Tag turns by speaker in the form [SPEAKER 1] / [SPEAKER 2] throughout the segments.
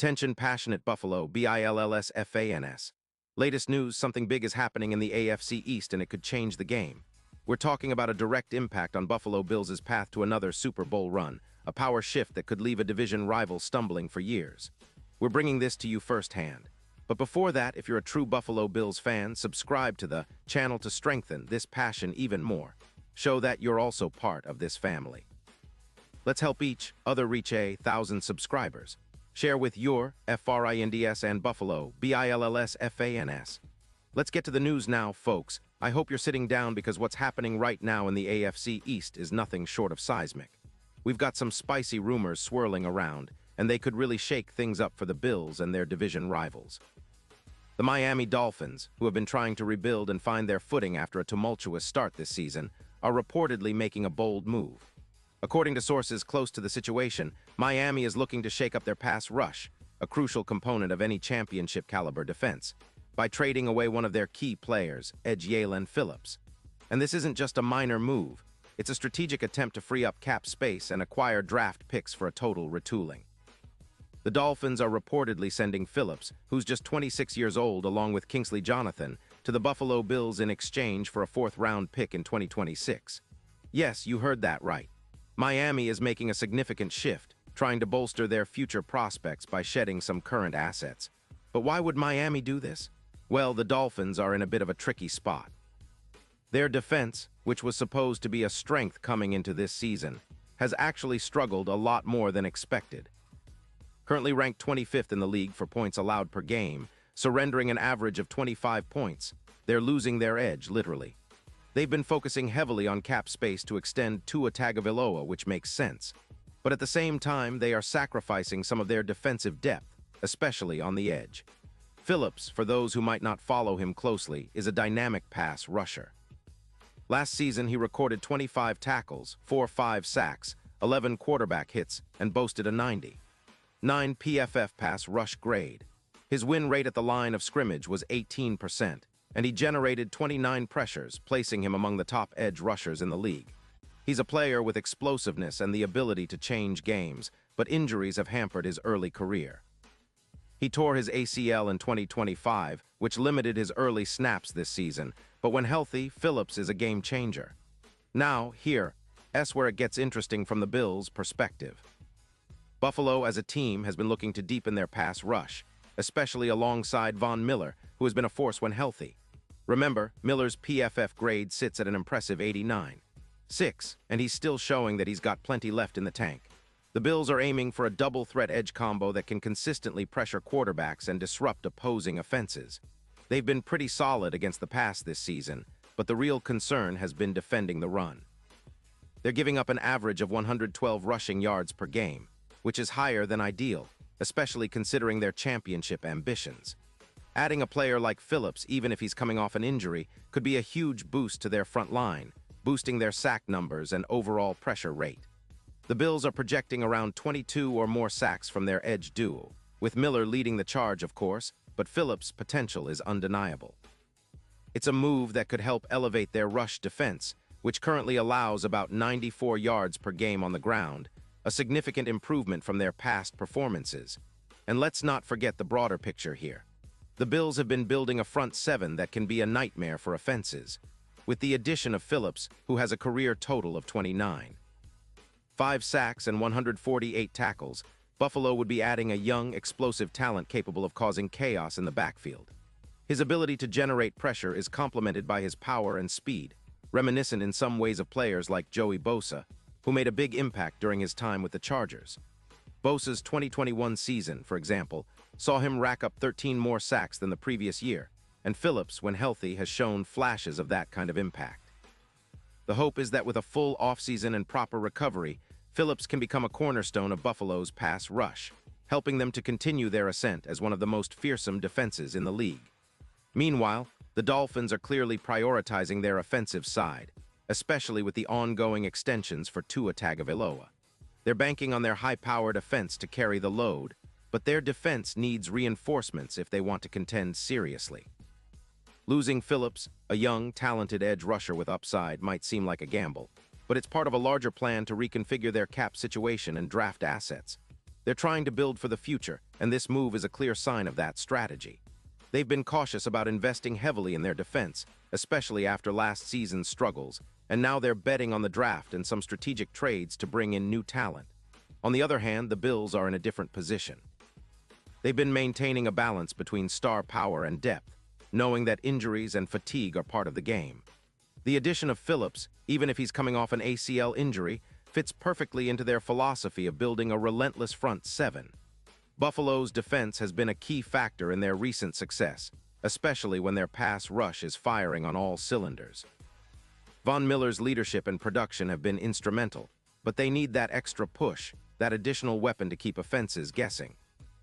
[SPEAKER 1] Attention passionate Buffalo, BILLSFANS. Latest news, something big is happening in the AFC East and it could change the game. We're talking about a direct impact on Buffalo Bills' path to another Super Bowl run, a power shift that could leave a division rival stumbling for years. We're bringing this to you firsthand. But before that, if you're a true Buffalo Bills fan, subscribe to the channel to strengthen this passion even more. Show that you're also part of this family. Let's help each other reach 1,000 subscribers. Share with your FRINDS and Buffalo, BILLSFANS. Let's get to the news now, folks. I hope you're sitting down because what's happening right now in the AFC East is nothing short of seismic. We've got some spicy rumors swirling around, and they could really shake things up for the Bills and their division rivals. The Miami Dolphins, who have been trying to rebuild and find their footing after a tumultuous start this season, are reportedly making a bold move. According to sources close to the situation, Miami is looking to shake up their pass rush, a crucial component of any championship-caliber defense, by trading away one of their key players, edge Jalen Phillips. And this isn't just a minor move. It's a strategic attempt to free up cap space and acquire draft picks for a total retooling. The Dolphins are reportedly sending Phillips, who's just 26 years old, along with Kingsley Jonathan, to the Buffalo Bills in exchange for a fourth-round pick in 2026. Yes, you heard that right. Miami is making a significant shift, trying to bolster their future prospects by shedding some current assets. But why would Miami do this? Well, the Dolphins are in a bit of a tricky spot. Their defense, which was supposed to be a strength coming into this season, has actually struggled a lot more than expected. Currently ranked 25th in the league for points allowed per game, surrendering an average of 25 points, they're losing their edge, literally. They've been focusing heavily on cap space to extend Tua Tagovailoa, which makes sense. But at the same time, they are sacrificing some of their defensive depth, especially on the edge. Phillips, for those who might not follow him closely, is a dynamic pass rusher. Last season, he recorded 25 tackles, 5 sacks, 11 quarterback hits, and boasted a 90. 9 PFF pass rush grade. His win rate at the line of scrimmage was 18%, and he generated 29 pressures, placing him among the top edge rushers in the league. He's a player with explosiveness and the ability to change games, but injuries have hampered his early career. He tore his ACL in 2025, which limited his early snaps this season, but when healthy, Phillips is a game changer. Now, here's where it gets interesting from the Bills' perspective. Buffalo as a team has been looking to deepen their pass rush, especially alongside Von Miller, who has been a force when healthy. Remember, Miller's PFF grade sits at an impressive 89.6, and he's still showing that he's got plenty left in the tank. The Bills are aiming for a double-threat edge combo that can consistently pressure quarterbacks and disrupt opposing offenses. They've been pretty solid against the pass this season, but the real concern has been defending the run. They're giving up an average of 112 rushing yards per game, which is higher than ideal, especially considering their championship ambitions. Adding a player like Phillips, even if he's coming off an injury, could be a huge boost to their front line, boosting their sack numbers and overall pressure rate. The Bills are projecting around 22 or more sacks from their edge duo, with Miller leading the charge, of course, but Phillips' potential is undeniable. It's a move that could help elevate their rush defense, which currently allows about 94 yards per game on the ground, a significant improvement from their past performances. And let's not forget the broader picture here. The Bills have been building a front seven that can be a nightmare for offenses, with the addition of Phillips, who has a career total of 29. 5 sacks and 148 tackles, Buffalo would be adding a young, explosive talent capable of causing chaos in the backfield. His ability to generate pressure is complemented by his power and speed, reminiscent in some ways of players like Joey Bosa, who made a big impact during his time with the Chargers. Bosa's 2021 season, for example, saw him rack up 13 more sacks than the previous year, and Phillips, when healthy, has shown flashes of that kind of impact. The hope is that with a full offseason and proper recovery, Phillips can become a cornerstone of Buffalo's pass rush, helping them to continue their ascent as one of the most fearsome defenses in the league. Meanwhile, the Dolphins are clearly prioritizing their offensive side, especially with the ongoing extensions for Tua Tagovailoa. They're banking on their high-powered offense to carry the load, but their defense needs reinforcements if they want to contend seriously. Losing Phillips, a young, talented edge rusher with upside, might seem like a gamble, but it's part of a larger plan to reconfigure their cap situation and draft assets. They're trying to build for the future, and this move is a clear sign of that strategy. They've been cautious about investing heavily in their defense, especially after last season's struggles, and now they're betting on the draft and some strategic trades to bring in new talent. On the other hand, the Bills are in a different position. They've been maintaining a balance between star power and depth, knowing that injuries and fatigue are part of the game. The addition of Phillips, even if he's coming off an ACL injury, fits perfectly into their philosophy of building a relentless front seven. Buffalo's defense has been a key factor in their recent success, especially when their pass rush is firing on all cylinders. Von Miller's leadership and production have been instrumental, but they need that extra push, that additional weapon to keep offenses guessing.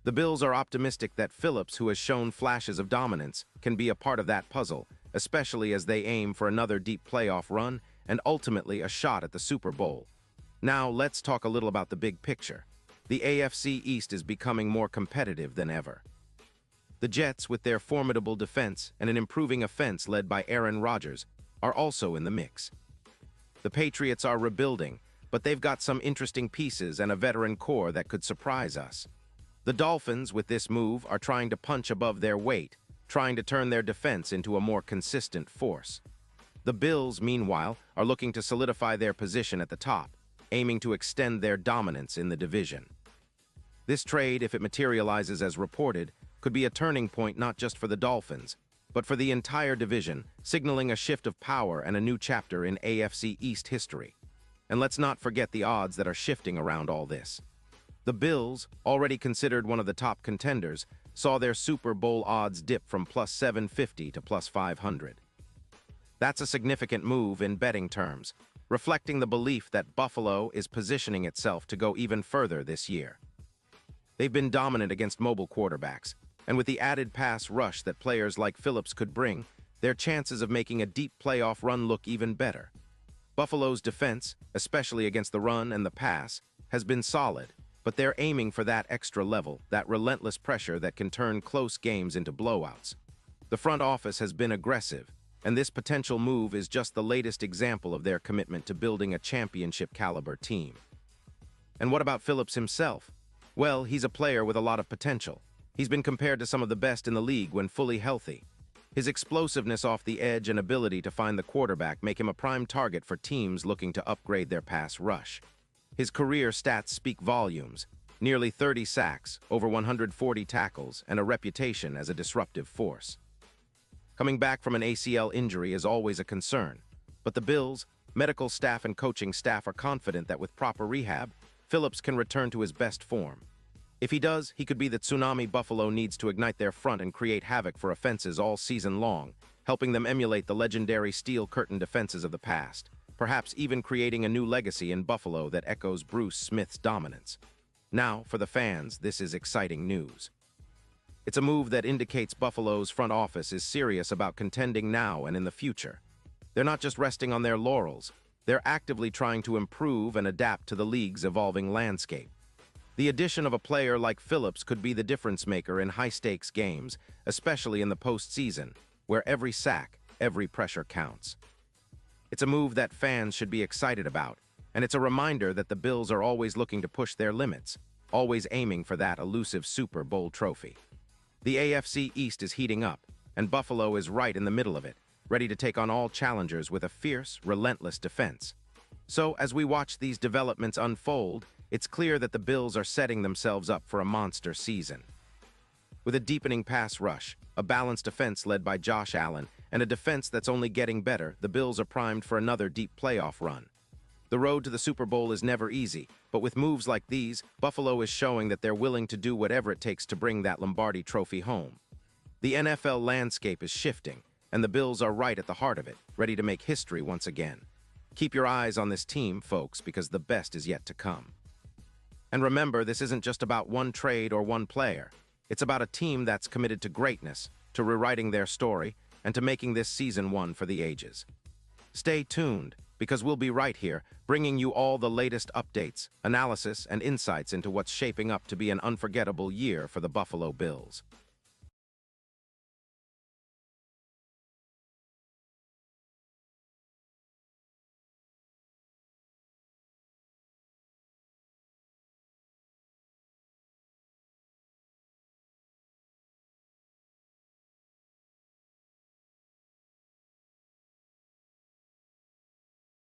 [SPEAKER 1] The Bills are optimistic that Phillips, who has shown flashes of dominance, can be a part of that puzzle, especially as they aim for another deep playoff run and ultimately a shot at the Super Bowl. Now, let's talk a little about the big picture. The AFC East is becoming more competitive than ever. The Jets, with their formidable defense and an improving offense led by Aaron Rodgers, are also in the mix. The Patriots are rebuilding, but they've got some interesting pieces and a veteran core that could surprise us. The Dolphins, with this move, are trying to punch above their weight, trying to turn their defense into a more consistent force. The Bills, meanwhile, are looking to solidify their position at the top, aiming to extend their dominance in the division. This trade, if it materializes as reported, could be a turning point not just for the Dolphins, but for the entire division, signaling a shift of power and a new chapter in AFC East history. And let's not forget the odds that are shifting around all this. The Bills, already considered one of the top contenders, saw their Super Bowl odds dip from plus 750 to plus 500. That's a significant move in betting terms, reflecting the belief that Buffalo is positioning itself to go even further this year. They've been dominant against mobile quarterbacks, and with the added pass rush that players like Phillips could bring, their chances of making a deep playoff run look even better. Buffalo's defense, especially against the run and the pass, has been solid, but they're aiming for that extra level, that relentless pressure that can turn close games into blowouts. The front office has been aggressive, and this potential move is just the latest example of their commitment to building a championship-caliber team. And what about Phillips himself? Well, he's a player with a lot of potential. He's been compared to some of the best in the league when fully healthy. His explosiveness off the edge and ability to find the quarterback make him a prime target for teams looking to upgrade their pass rush. His career stats speak volumes: nearly 30 sacks, over 140 tackles, and a reputation as a disruptive force. Coming back from an ACL injury is always a concern, but the Bills, medical staff and coaching staff are confident that with proper rehab, Phillips can return to his best form. If he does, he could be the tsunami Buffalo needs to ignite their front and create havoc for offenses all season long, helping them emulate the legendary steel curtain defenses of the past, perhaps even creating a new legacy in Buffalo that echoes Bruce Smith's dominance. Now, for the fans, this is exciting news. It's a move that indicates Buffalo's front office is serious about contending now and in the future. They're not just resting on their laurels, they're actively trying to improve and adapt to the league's evolving landscape. The addition of a player like Phillips could be the difference maker in high-stakes games, especially in the postseason, where every sack, every pressure counts. It's a move that fans should be excited about, and it's a reminder that the Bills are always looking to push their limits, always aiming for that elusive Super Bowl trophy. The AFC East is heating up, and Buffalo is right in the middle of it, ready to take on all challengers with a fierce, relentless defense. So, as we watch these developments unfold, it's clear that the Bills are setting themselves up for a monster season. With a deepening pass rush, a balanced offense led by Josh Allen, and a defense that's only getting better, the Bills are primed for another deep playoff run. The road to the Super Bowl is never easy, but with moves like these, Buffalo is showing that they're willing to do whatever it takes to bring that Lombardi trophy home. The NFL landscape is shifting, and the Bills are right at the heart of it, ready to make history once again. Keep your eyes on this team, folks, because the best is yet to come. And remember, this isn't just about one trade or one player. It's about a team that's committed to greatness, to rewriting their story, and to making this season one for the ages. Stay tuned, because we'll be right here, bringing you all the latest updates, analysis, and insights into what's shaping up to be an unforgettable year for the Buffalo Bills.